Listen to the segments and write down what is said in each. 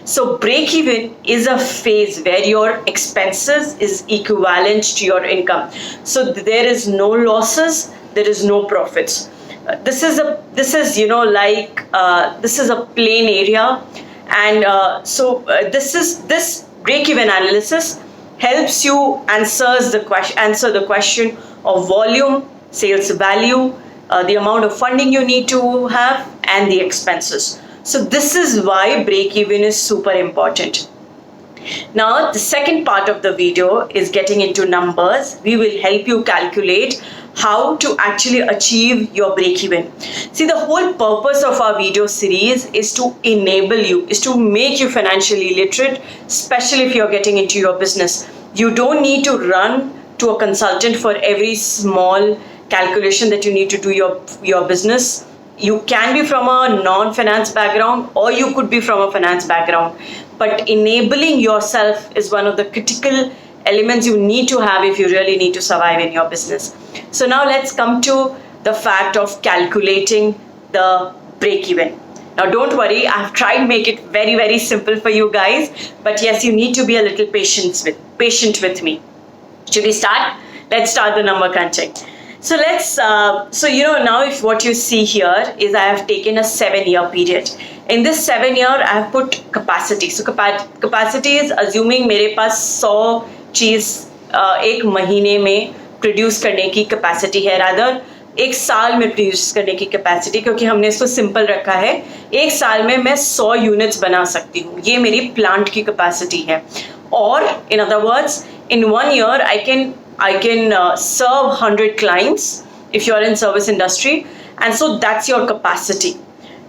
So break even is a phase where your expenses is equivalent to your income. So there is no losses, there is no profits. This is this is a plain area, and this break even analysis helps you answer the question of volume, sales value, the amount of funding you need to have, and the expenses. So this is why break even is super important. Now, the second part of the video is getting into numbers. We will help you calculate how to actually achieve your break even. See, the whole purpose of our video series is to enable you, is to make you financially literate, especially if you're getting into your business. You don't need to run to a consultant for every small calculation that you need to do your business. You can be from a non-finance background, or you could be from a finance background. But enabling yourself is one of the critical elements you need to have if you really need to survive in your business. So now let's come to the fact of calculating the break-even. Now don't worry, I've tried to make it very, very simple for you guys. But yes, you need to be a little patient with me. Should we start? Let's start the number crunching. So now if what you see here is I have taken a 7-year period. In this 7 year, I have put capacity. So capacity is assuming मेरे पास 100 चीज एक महीने में produce करने की capacity है, rather एक साल में प्रोड्यूस करने की कैपेसिटी, क्योंकि हमने इसको सिंपल रखा है. एक साल में मैं 100 यूनिट्स बना सकती हूँ, ये मेरी प्लांट की कैपेसिटी है. और in other words, in 1 year I can serve 100 clients if you're in service industry, and so that's your capacity.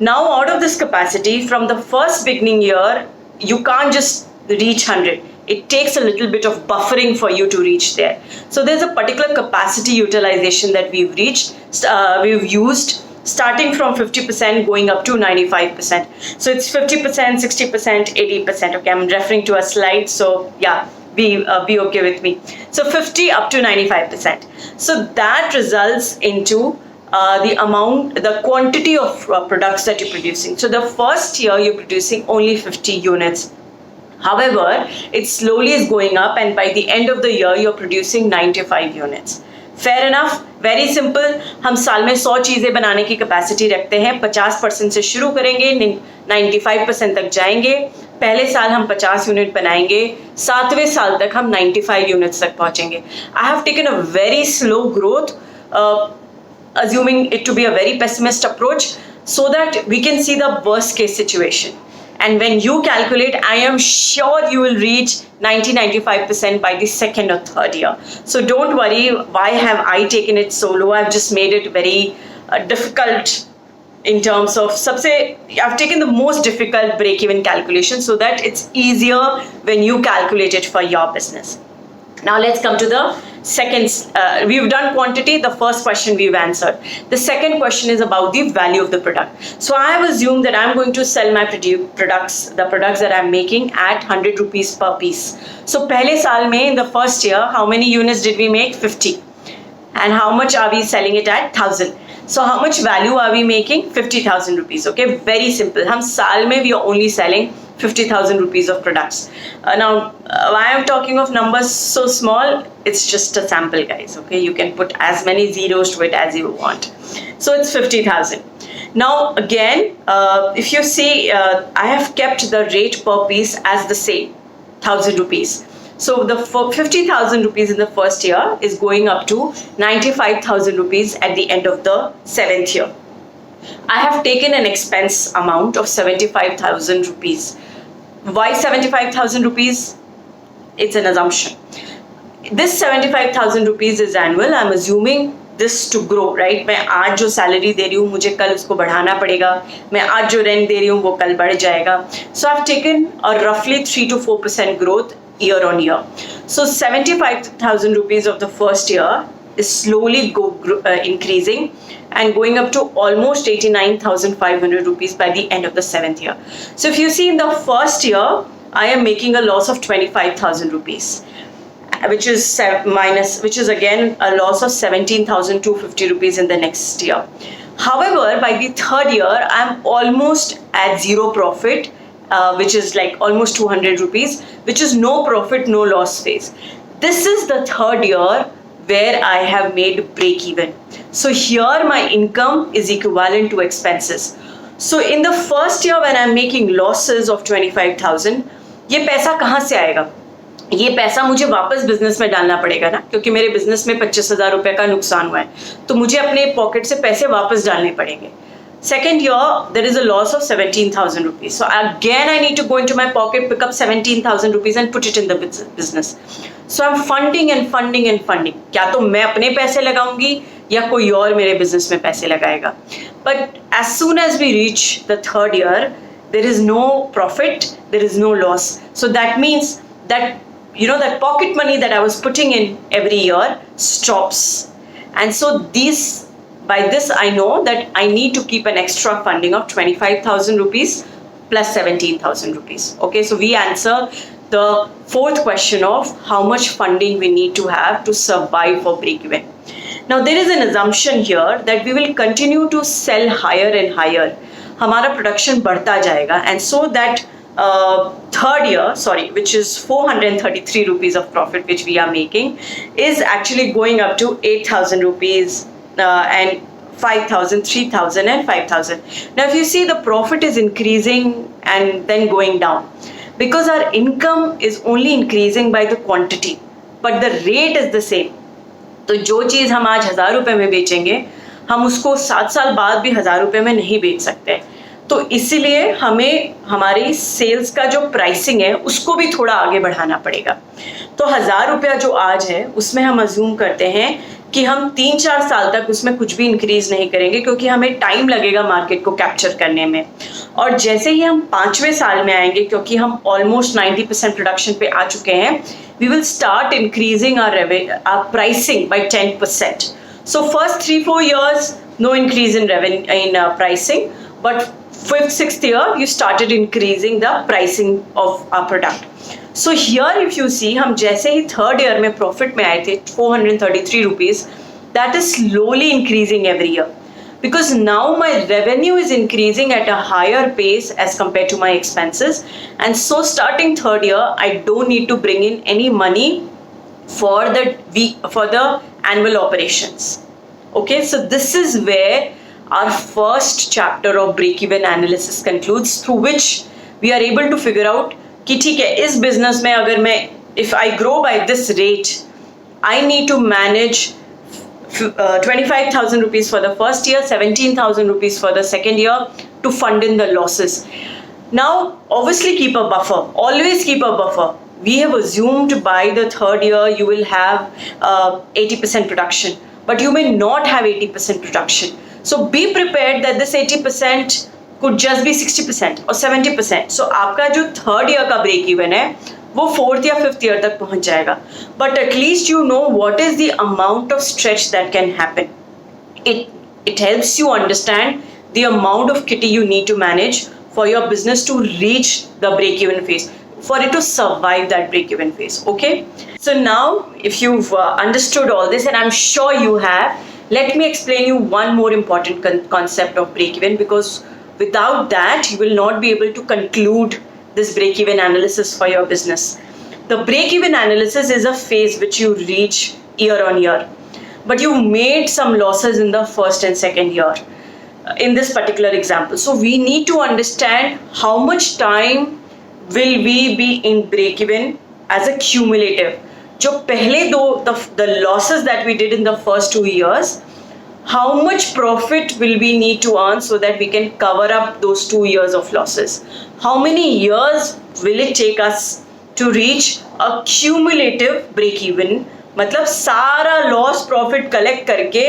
Now out of this capacity, from the first beginning year, you can't just reach 100. It takes a little bit of buffering for you to reach there. So there's a particular capacity utilization that we've used, starting from 50% going up to 95%. So it's 50%, 60%, 80%. Okay, I'm referring to a slide, so yeah, be okay with me. So 50 up to 95%. So that results into the quantity of products that you're producing. So the first year you're producing only 50 units. However, it slowly is going up, and by the end of the year you're producing 95 units. Fair enough, very simple. हम साल में 100 चीजें बनाने की capacity रखते हैं. 50% से शुरू करेंगे, 95% तक जाएंगे. पहले साल हम 50 यूनिट बनाएंगे, 7वें साल तक हम 95 यूनिट्स तक पहुंचेंगे. I have taken a very slow growth, assuming it to be a very pessimist approach, so that we can see the worst case situation. And when you calculate, I am sure you will reach 90-95% by the second or third year. So don't worry, why have I taken it so low? I've just made it very difficult in terms of I've taken the most difficult break-even calculation so that it's easier when you calculate it for your business. Now let's come to the second. We've done quantity. The first question we've answered. The second question is about the value of the product. So I have assumed that I'm going to sell my products, the products that I'm making, at 100 rupees per piece. So pehle saal mein, in the first year, how many units did we make? 50. And how much are we selling it at? 1,000. So how much value are we making? 50,000 rupees. Okay, very simple. Hum saal mein we are only selling 50,000 rupees of products. Now, why I'm talking of numbers so small? It's just a sample, guys. Okay, you can put as many zeros to it as you want. So it's 50,000. Now again, if you see, I have kept the rate per piece as the same, 1,000 rupees. So the 50,000 rupees in the first year is going up to 95,000 rupees at the end of the 7th year. I have taken an expense amount of 75,000 rupees. Why 75,000 rupees? It's an assumption. This 75,000 rupees is annual. I'm assuming this to grow, right? मैं आज जो salary दे रही हूँ मुझे कल उसको बढ़ाना पड़ेगा. मैं आज जो रेंट दे रही हूँ वो कल बढ़ जाएगा. So I've taken a roughly 3 to 4% growth year on year. So 75,000 rupees of the first year is slowly increasing and going up to almost 89,500 rupees by the end of the 7th year. So if you see, in the first year, I am making a loss of 25,000 rupees, which is again a loss of 17,250 rupees in the next year. However, by the third year, I'm almost at zero profit which is like almost 200 rupees, which is no profit, no loss phase. This is the third year where I have made break even. So here my income is equivalent to expenses. So in the first year when I'm making losses of 25,000, ये पैसा कहाँ से आएगा? ये पैसा मुझे वापस business में डालना पड़ेगा ना, क्योंकि मेरे बिजनेस में 25,000 रुपए का नुकसान हुआ है, तो मुझे अपने पॉकेट से पैसे वापस डालने पड़ेंगे. Second year, there is a loss of 17,000 rupees. So again, I need to go into my pocket, pick up 17,000 rupees and put it in the business. So I'm funding and funding and funding. क्या तो मैं अपने पैसे लगाऊंगी या कोई और मेरे बिजनेस में पैसे लगाएगा. But as soon as we reach the third year, there is no profit, there is no loss. So that means that, you know, that pocket money that I was putting in every year stops. And so by this I know that I need to keep an extra funding of 25,000 rupees plus 17,000 rupees. Okay, so we answer the fourth question of how much funding we need to have to survive for break-even. Now there is an assumption here that we will continue to sell higher and higher. हमारा production बढ़ता जाएगा, and so that third year, which is 433 rupees of profit which we are making, is actually going up to 8,000 rupees and 5,000, 3,000 and 5,000. Now if you see, the profit is increasing and then going down because our income is only increasing by the quantity, but the rate is the same. तो जो चीज़ हम आज 1,000 रुपए में बेचेंगे, हम उसको 7 साल बाद भी 1,000 रुपए में नहीं बेच सकते. तो इसीलिए हमें हमारी सेल्स का जो प्राइसिंग है उसको भी थोड़ा आगे बढ़ाना पड़ेगा. तो 1,000 रुपया जो आज है उसमें हम अज्यूम करते हैं कि हम 3-4 साल तक उसमें कुछ भी इंक्रीज नहीं करेंगे, क्योंकि हमें टाइम लगेगा मार्केट को कैप्चर करने में. और जैसे ही हम 5वें साल में आएंगे, क्योंकि हम ऑलमोस्ट 90% प्रोडक्शन पे आ चुके हैं, we will start increasing our pricing by 10%. So first 3-4 years, no increase in pricing, but 5th, 6th year, you started increasing the pricing of our product. So here if you see, हम जैसे ही third year में profit में आए थे 433 rupees, that is slowly increasing every year. Because now my revenue is increasing at a higher pace as compared to my expenses. And so starting third year, I don't need to bring in any money for the annual operations. Okay, so this is where our first chapter of break-even analysis concludes, through which we are able to figure out कि ठीक है, इस business में अगर मैं, if I grow by this rate, I need to manage 25,000 rupees for the first year, 17,000 rupees for the second year to fund in the losses. Now, obviously keep a buffer, always keep a buffer. We have assumed by the third year you will have 80% production, but you may not have 80% production. So be prepared that this 80% could just be 60% or 70%. So आपका जो third year का break even है, वो 4th या 5th year तक पहुंच जाएगा. But at least you know what is the amount of stretch that can happen. It helps you understand the amount of kitty you need to manage for your business to reach the break-even phase, for it to survive that break-even phase. Okay? So now, if you've understood all this, and I'm sure you have, let me explain you one more important concept of break-even, because without that, you will not be able to conclude this break-even analysis for your business. The break-even analysis is a phase which you reach year on year, but you made some losses in the first and second year in this particular example. So we need to understand how much time will we be in break-even as a cumulative. जो पहले the losses that we did in the first 2 years, how much profit will we need to earn so that we can cover up those 2 years of losses? How many years will it take us to reach a cumulative break-even? मतलब सारा loss profit collect करके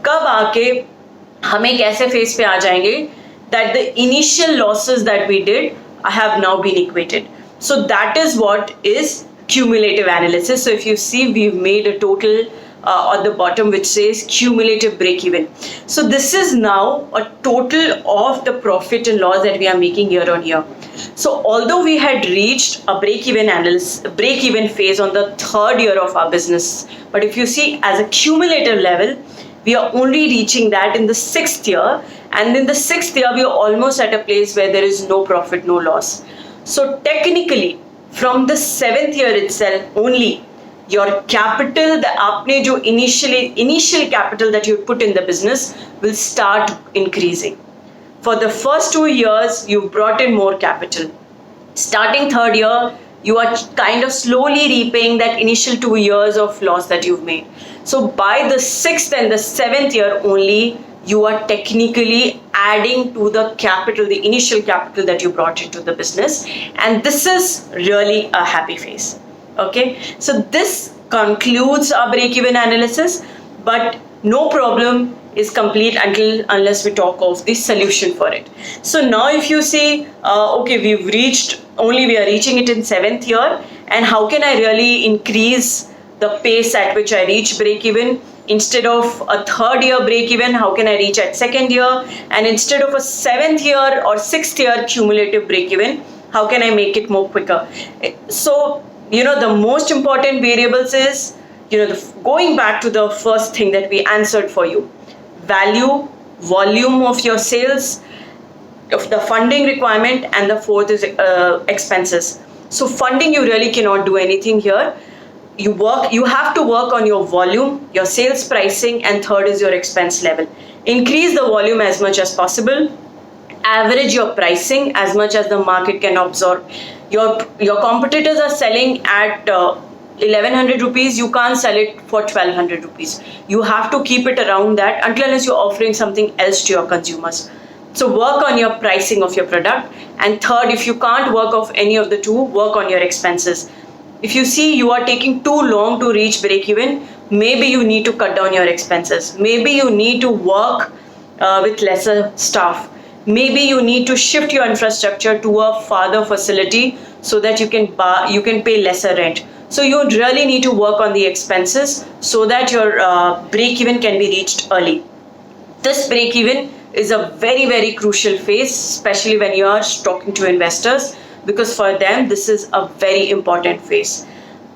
कब आके हम एक ऐसे phase पे आ जाएंगे that the initial losses that we did have now been equated. So that is what is cumulative analysis. So if you see, we've made a total on the bottom which says cumulative break-even. So this is now a total of the profit and loss that we are making year on year. So although we had reached a break-even phase on the third year of our business, but if you see as a cumulative level, We are only reaching that in the 6th year, and in the 6th year we are almost at a place where there is no profit, no loss. So technically, from the 7th year itself only, your capital, the आपने जो initial capital that you put in the business will start increasing. For the first 2 years, you've brought in more capital. Starting 3rd year, you are kind of slowly repaying that initial 2 years of loss that you've made. So by the 6th and the 7th year only, you are technically adding to the capital, the initial capital that you brought into the business. And this is really a happy phase. Okay, so this concludes our break-even analysis, but no problem is complete unless we talk of the solution for it. So now if you see, okay, we are reaching it in 7th year, and how can I really increase the pace at which I reach break-even? Instead of a 3rd year break-even, how can I reach at 2nd year? And instead of a 7th year or 6th year cumulative break-even, how can I make it more quicker? So, the most important variables is, going back to the first thing that we answered for you. Value, volume of your sales, of the funding requirement, and the 4th is expenses. So funding, you really cannot do anything here. You have to work on your volume, your sales pricing, and 3rd is your expense level. Increase the volume as much as possible. Average your pricing as much as the market can absorb. Your competitors are selling at 1100 rupees, you can't sell it for 1200 rupees. You have to keep it around that unless you're offering something else to your consumers. So work on your pricing of your product. And 3rd, if you can't work off any of the 2, work on your expenses. If you see you are taking too long to reach break-even, maybe you need to cut down your expenses. Maybe you need to work with lesser staff. Maybe you need to shift your infrastructure to a farther facility so that you can pay lesser rent. So you really need to work on the expenses so that your break-even can be reached early. This break-even is a very, very crucial phase, especially when you are talking to investors, because for them this is a very important phase.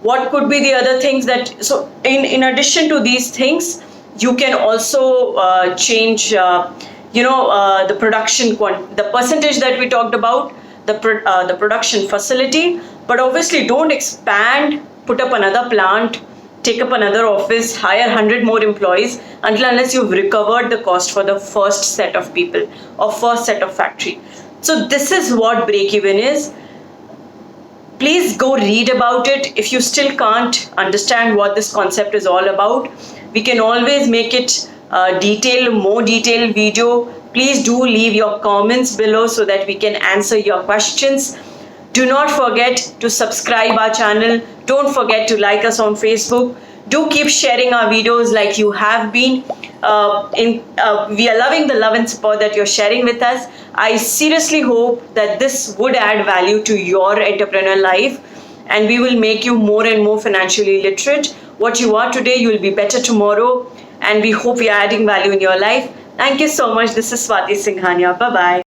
What could be the other things so in addition to these things, you can also change the production the percentage that we talked about, the production facility. But obviously don't expand, put up another plant, take up another office, hire 100 more employees unless you've recovered the cost for the first set of people or first set of factory. So this is what break-even is. Please go read about it. If you still can't understand what this concept is all about, we can always make it more detailed video. Please do leave your comments below so that we can answer your questions. Do not forget to subscribe our channel. Don't forget to like us on Facebook. Do keep sharing our videos like you have been. We are loving the love and support that you're sharing with us. I seriously hope that this would add value to your entrepreneurial life, and we will make you more and more financially literate. What you are today, you will be better tomorrow, and we hope we are adding value in your life. Thank you so much. This is Swati Singhania. Bye-bye.